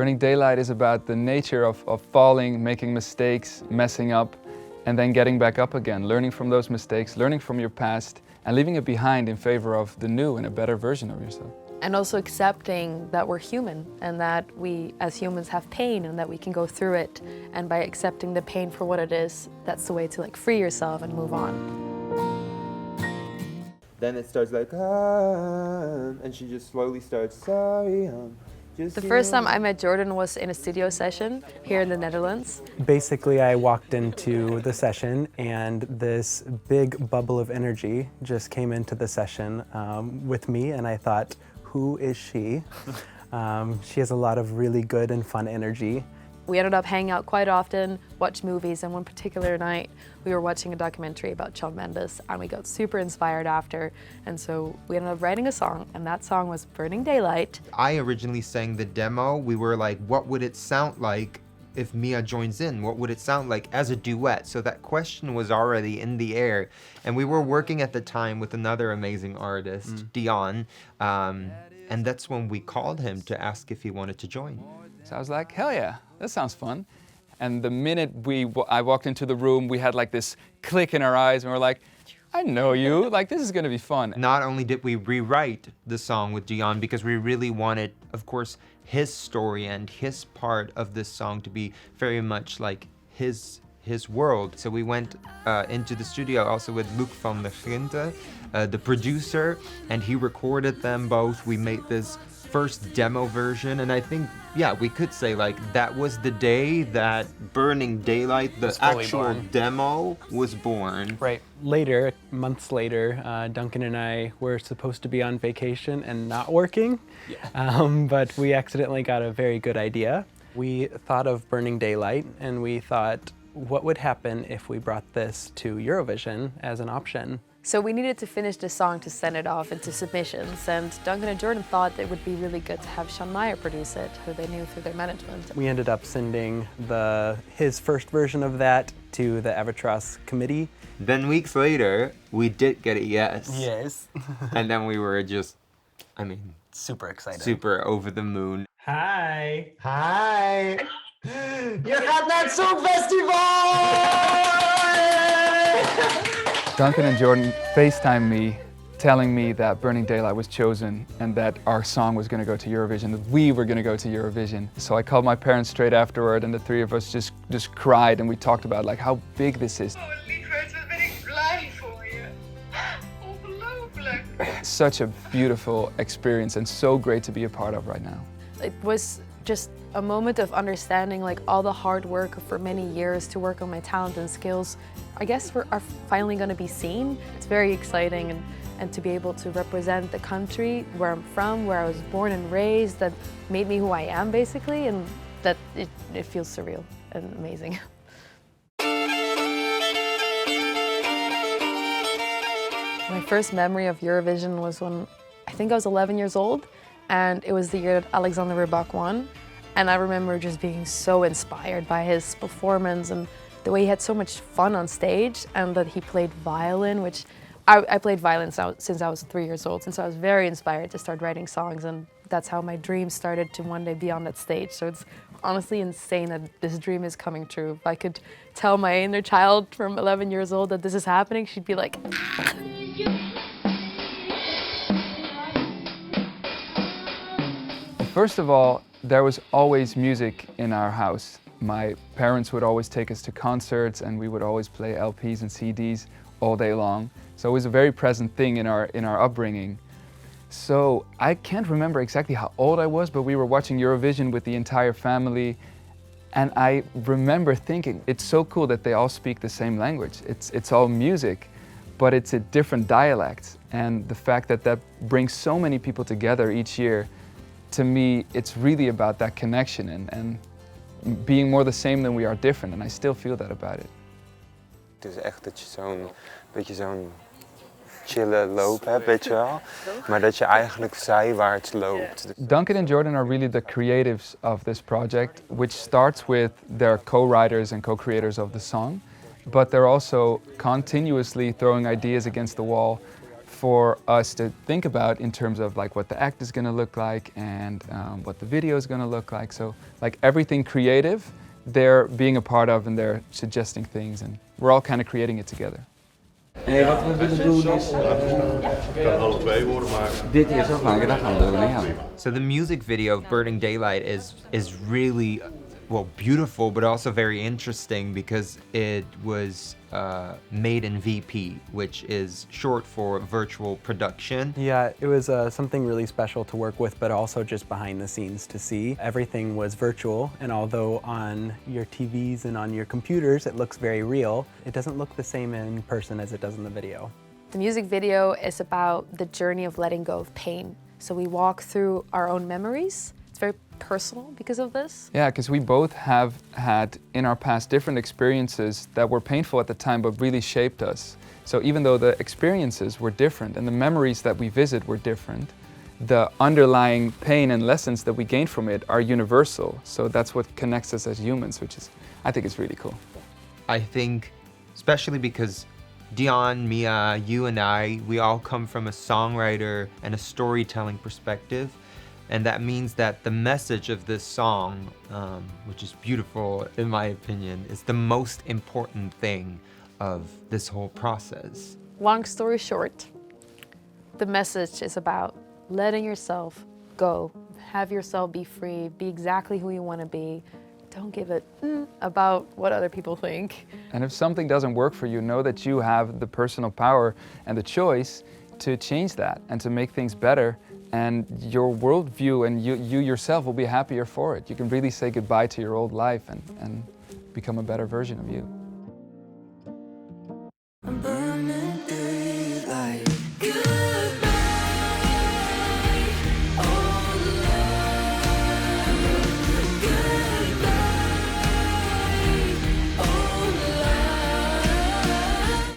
Burning Daylight is about the nature of falling, making mistakes, messing up, and then getting back up again, learning from those mistakes, learning from your past, and leaving it behind in favor of the new and a better version of yourself. And also accepting that we're human and that we as humans have pain and that we can go through it. And by accepting the pain for what it is, that's the way to like free yourself and move on. Then it starts like, and she just slowly starts, sorry, just The first time I met Jordan was in a studio session here in the Netherlands. Basically, I walked into the session and this big bubble of energy just came into the session with me, and I thought, who is she? She has a lot of really good and fun energy. We ended up hanging out quite often, watch movies, and one particular night we were watching a documentary about Shawn Mendes and we got super inspired after, and so we ended up writing a song, and that song was Burning Daylight. I originally sang the demo. We were like, what would it sound like if Mia joins in? What would it sound like as a duet? So that question was already in the air, and we were working at the time with another amazing artist, Dion, and that's when we called him to ask if he wanted to join. So I was like, hell yeah, that sounds fun. And the minute I walked into the room, we had like this click in our eyes and we're like, I know you, like this is gonna be fun. Not only did we rewrite the song with Dion because we really wanted, of course, his story and his part of this song to be very much like his world. So we went into the studio also with Luc van der Grinte, the producer, and he recorded them both. We made this first demo version, and I think, yeah, we could say like that was the day that Burning Daylight, the actual demo, was born. Right. Later, months later, Duncan and I were supposed to be on vacation and not working, but we accidentally got a very good idea. We thought of Burning Daylight, and we thought, what would happen if we brought this to Eurovision as an option? So we needed to finish the song to send it off into submissions, and Duncan and Jordan thought it would be really good to have Sean Meyer produce it, who they knew through their management. We ended up sending his first version of that to the Avatros committee. Then weeks later, we did get a yes. Yes. And then we were just, I mean, Super excited. super over the moon. Hi. Hi. Je gaat naar het Songfestival! Duncan and Jordan FaceTimed me, telling me that Burning Daylight was chosen and that our song was going to go to Eurovision, that we were going to go to Eurovision. So I called my parents straight afterward, and the three of us just cried, and we talked about like how big this is. Oh, lieverd, wat ben ik blij voor je. Ongelooflijk. Such a beautiful experience and so great to be a part of right now. It was just a moment of understanding like all the hard work for many years to work on my talent and skills, I guess are finally going to be seen. It's very exciting, and to be able to represent the country where I'm from, where I was born and raised, that made me who I am basically, and that it feels surreal and amazing. My first memory of Eurovision was when I think I was 11 years old, and it was the year that Alexander Rybak won. And I remember just being so inspired by his performance and the way he had so much fun on stage, and that he played violin, which I played violin since I was 3 years old, and so I was very inspired to start writing songs, and that's how my dream started to one day be on that stage. So it's honestly insane that this dream is coming true. If I could tell my inner child from 11 years old that this is happening, she'd be like, First of all, there was always music in our house. My parents would always take us to concerts, and we would always play LPs and CDs all day long. So it was a very present thing in our upbringing. So I can't remember exactly how old I was, but we were watching Eurovision with the entire family, and I remember thinking, it's so cool that they all speak the same language. It's all music, but it's a different dialect. And the fact that that brings so many people together each year, to me, it's really about that connection and being more the same than we are different, and I still feel that about it. Het is echt dat je zo'n chille loop hebt, weet je wel, maar dat je eigenlijk zijwaarts loopt. Duncan and Jordan are really the creatives of this project, which starts with their co-writers and co-creators of the song, but they're also continuously throwing ideas against the wall, for us to think about in terms of like what the act is going to look like and what the video is going to look like. So like everything creative, they're being a part of and they're suggesting things, and we're all kind of creating it together. Nee, wat we willen doen is... dit eerst afmaken, dan gaan we er mee aan. So the music video of Burning Daylight is really, well, beautiful, but also very interesting because it was made in VP, which is short for virtual production. Yeah, it was something really special to work with, but also just behind the scenes to see. Everything was virtual, and although on your TVs and on your computers it looks very real, it doesn't look the same in person as it does in the video. The music video is about the journey of letting go of pain. So we walk through our own memories. It's very personal because of this. Yeah, because we both have had in our past different experiences that were painful at the time but really shaped us. So even though the experiences were different and the memories that we visit were different, the underlying pain and lessons that we gain from it are universal. So that's what connects us as humans, which is, I think it's really cool. I think, especially because Dion, Mia, you and I, we all come from a songwriter and a storytelling perspective. And that means that the message of this song, which is beautiful in my opinion, is the most important thing of this whole process. Long story short, the message is about letting yourself go, have yourself be free, be exactly who you want to be. Don't give a about what other people think. And if something doesn't work for you, know that you have the personal power and the choice to change that and to make things better. And your worldview and you yourself will be happier for it. You can really say goodbye to your old life and become a better version of you.